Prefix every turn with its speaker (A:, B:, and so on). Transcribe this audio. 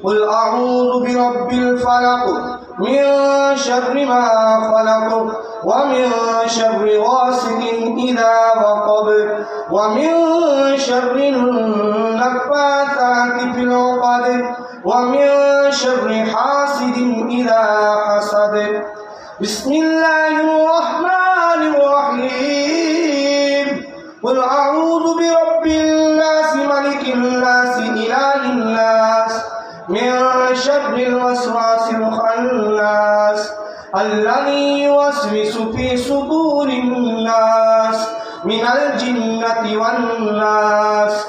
A: قل أعوذ برب الفلق من شر ما خلق ومن شر غاسق إذا وقب ومن شر النفاثات في العقد ومن شر حاسد إذا حسد بسم الله الرحمن الرحيم قل أعوذ برب الناس ملك الناس إله الناس من شر الوسواس الخناس الذي يوسوس في صدور الناس من الجنة والناس